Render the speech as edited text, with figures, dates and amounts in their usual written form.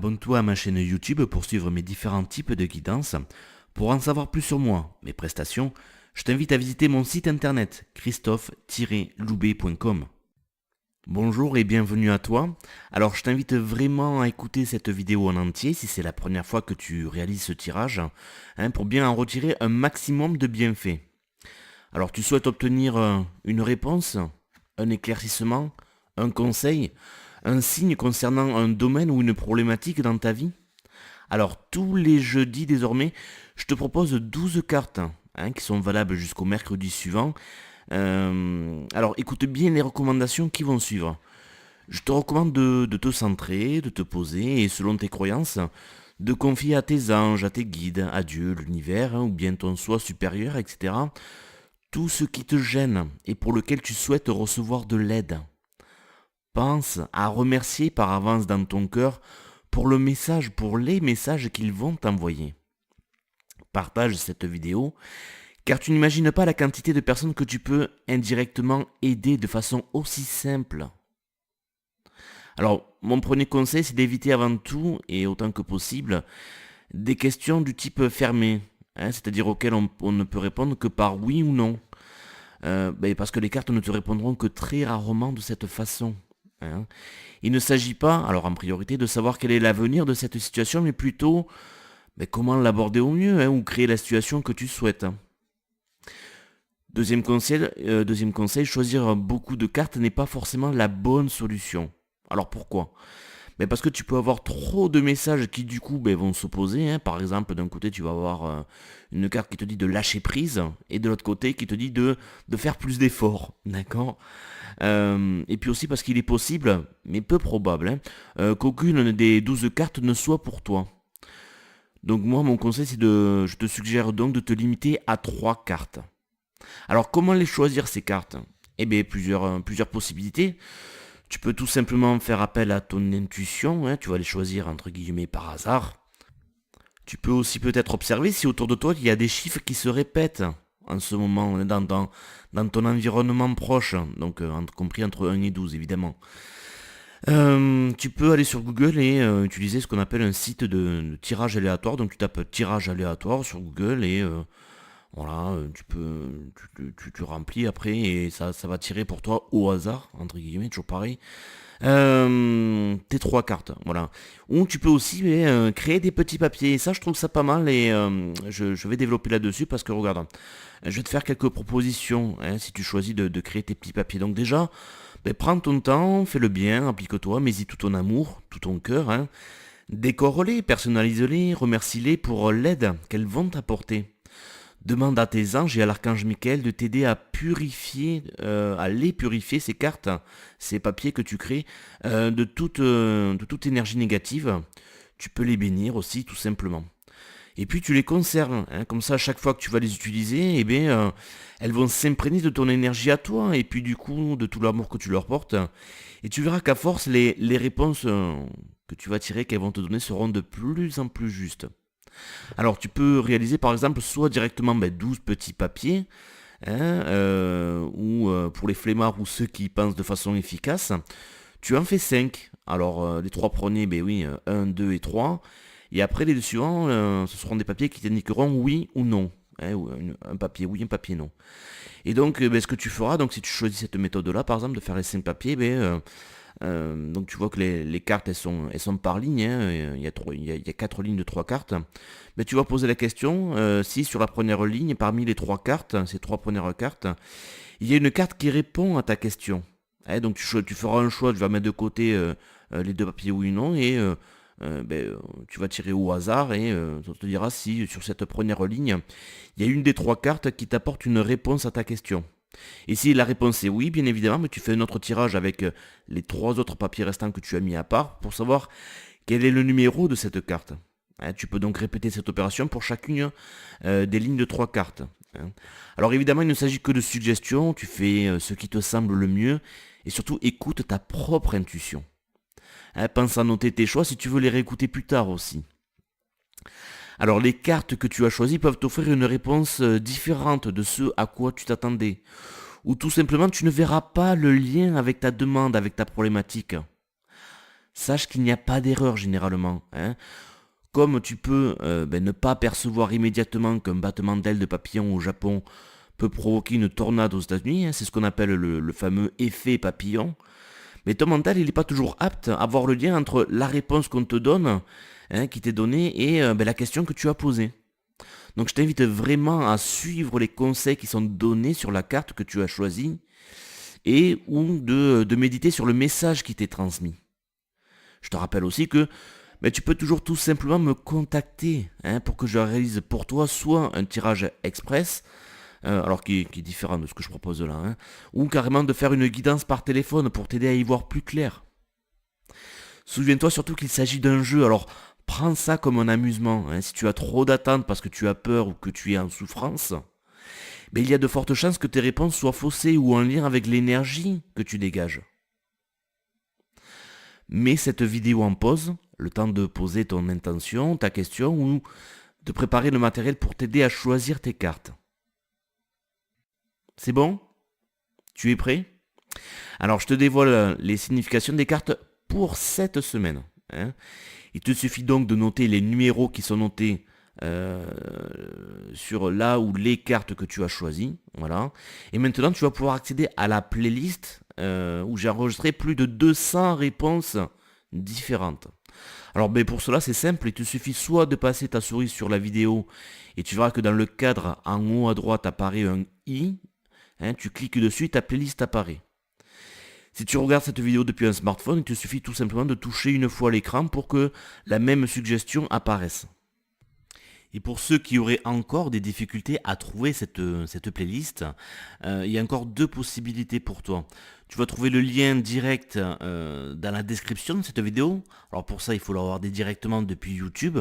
abonne-toi à ma chaîne YouTube pour suivre mes différents types de guidances. Pour en savoir plus sur moi, mes prestations, je t'invite à visiter mon site internet christophe-loubet.com. Bonjour et bienvenue à toi. Alors je t'invite vraiment à écouter cette vidéo en entier si c'est la première fois que tu réalises ce tirage, pour bien en retirer un maximum de bienfaits. Alors tu souhaites obtenir une réponse, un éclaircissement, un conseil, un signe concernant un domaine ou une problématique dans ta vie? Alors tous les jeudis désormais, je te propose 12 cartes qui sont valables jusqu'au mercredi suivant. Alors écoute bien les recommandations qui vont suivre. Je te recommande de te centrer, de te poser et selon tes croyances, de confier à tes anges, à tes guides, à Dieu, l'univers, ou bien ton soi supérieur, etc. Tout ce qui te gêne et pour lequel tu souhaites recevoir de l'aide. Pense à remercier par avance dans ton cœur pour le message, pour les messages qu'ils vont t'envoyer. Partage cette vidéo, car tu n'imagines pas la quantité de personnes que tu peux indirectement aider de façon aussi simple. Alors, mon premier conseil, c'est d'éviter avant tout, et autant que possible, des questions du type fermé, c'est-à-dire auxquelles on ne peut répondre que par oui ou non. Parce que les cartes ne te répondront que très rarement de cette façon. Il ne s'agit pas, alors en priorité, de savoir quel est l'avenir de cette situation, mais plutôt comment l'aborder au mieux, ou créer la situation que tu souhaites. Deuxième conseil, choisir beaucoup de cartes n'est pas forcément la bonne solution. Alors pourquoi? Parce que tu peux avoir trop de messages qui du coup vont s'opposer. Par exemple, d'un côté tu vas avoir une carte qui te dit de lâcher prise et de l'autre côté qui te dit de faire plus d'efforts. D'accord? Et puis aussi parce qu'il est possible, mais peu probable, qu'aucune des 12 cartes ne soit pour toi. Donc moi mon conseil je te suggère donc de te limiter à 3 cartes. Alors comment les choisir ces cartes? Plusieurs possibilités. Tu peux tout simplement faire appel à ton intuition, tu vas les choisir entre guillemets par hasard. Tu peux aussi peut-être observer si autour de toi il y a des chiffres qui se répètent en ce moment dans ton environnement proche, donc compris entre 1 et 12 évidemment. Tu peux aller sur Google et utiliser ce qu'on appelle un site de tirage aléatoire, donc tu tapes tirage aléatoire sur Google et voilà, tu remplis après et ça va tirer pour toi au hasard, entre guillemets, toujours pareil. Tes 3 cartes, voilà. Ou tu peux aussi créer des petits papiers. Et ça, je trouve ça pas mal et je vais développer là-dessus parce que regarde, je vais te faire quelques propositions si tu choisis de créer tes petits papiers. Donc déjà, prends ton temps, fais-le bien, applique-toi, mets-y tout ton amour, tout ton cœur. Décore-les, personnalise-les, remercie-les pour l'aide qu'elles vont t'apporter. Demande à tes anges et à l'archange Michael de t'aider à purifier, à les purifier, ces cartes, ces papiers que tu crées, de toute énergie négative. Tu peux les bénir aussi, tout simplement. Et puis tu les conserves, comme ça à chaque fois que tu vas les utiliser, elles vont s'imprégner de ton énergie à toi, et puis du coup de tout l'amour que tu leur portes. Et tu verras qu'à force, les réponses que tu vas tirer, qu'elles vont te donner, seront de plus en plus justes. Alors tu peux réaliser par exemple soit directement 12 petits papiers, ou pour les flemmards ou ceux qui pensent de façon efficace, tu en fais 5. Alors les 3 premiers, 1, 2 et 3. Et après les deux suivants, ce seront des papiers qui t'indiqueront oui ou non. Ou un papier oui, un papier non. Et donc ce que tu feras, donc si tu choisis cette méthode-là, par exemple, de faire les 5 papiers, donc tu vois que les cartes elles sont par ligne, il y a 4 lignes de 3 cartes. Tu vas poser la question si sur la première ligne, parmi les 3 cartes, ces 3 premières cartes, il y a une carte qui répond à ta question. Donc tu feras un choix, tu vas mettre de côté les 2 papiers oui ou non, et tu vas tirer au hasard et ça te dira si sur cette première ligne, il y a une des 3 cartes qui t'apporte une réponse à ta question. Et si la réponse est oui, bien évidemment, mais tu fais un autre tirage avec les 3 autres papiers restants que tu as mis à part pour savoir quel est le numéro de cette carte. Tu peux donc répéter cette opération pour chacune des lignes de 3 cartes. Alors évidemment, il ne s'agit que de suggestions, tu fais ce qui te semble le mieux, et surtout écoute ta propre intuition. Pense à noter tes choix si tu veux les réécouter plus tard aussi. Alors les cartes que tu as choisies peuvent t'offrir une réponse différente de ce à quoi tu t'attendais. Ou tout simplement tu ne verras pas le lien avec ta demande, avec ta problématique. sache qu'il n'y a pas d'erreur généralement, hein. Comme tu peux ne pas percevoir immédiatement qu'un battement d'aile de papillon au Japon peut provoquer une tornade aux États-Unis, hein, c'est ce qu'on appelle le fameux effet papillon, mais ton mental il n'est pas toujours apte à voir le lien entre la réponse qu'on te donne, hein, qui t'est donnée, et la question que tu as posée. Donc je t'invite vraiment à suivre les conseils qui sont donnés sur la carte que tu as choisie et ou de méditer sur le message qui t'est transmis. Je te rappelle aussi que tu peux toujours tout simplement me contacter, hein, pour que je réalise pour toi soit un tirage express, alors qui est différent de ce que je propose là, hein, ou carrément de faire une guidance par téléphone pour t'aider à y voir plus clair. Souviens-toi surtout qu'il s'agit d'un jeu, alors prends ça comme un amusement, hein. Si tu as trop d'attentes parce que tu as peur ou que tu es en souffrance, il y a de fortes chances que tes réponses soient faussées ou en lien avec l'énergie que tu dégages. Mets cette vidéo en pause, le temps de poser ton intention, ta question ou de préparer le matériel pour t'aider à choisir tes cartes. C'est bon? Tu es prêt? Alors je te dévoile les significations des cartes pour cette semaine, hein. Il te suffit donc de noter les numéros qui sont notés sur là ou les cartes que tu as choisies. Voilà. Et maintenant, tu vas pouvoir accéder à la playlist où j'ai enregistré plus de 200 réponses différentes. Alors pour cela, c'est simple, il te suffit soit de passer ta souris sur la vidéo et tu verras que dans le cadre, en haut à droite, apparaît un i. Hein, tu cliques dessus et ta playlist apparaît. Si tu regardes cette vidéo depuis un smartphone, il te suffit tout simplement de toucher une fois l'écran pour que la même suggestion apparaisse. Et pour ceux qui auraient encore des difficultés à trouver cette playlist, il y a encore deux possibilités pour toi. Tu vas trouver le lien direct dans la description de cette vidéo. Alors pour ça, il faut l'avoir directement depuis YouTube.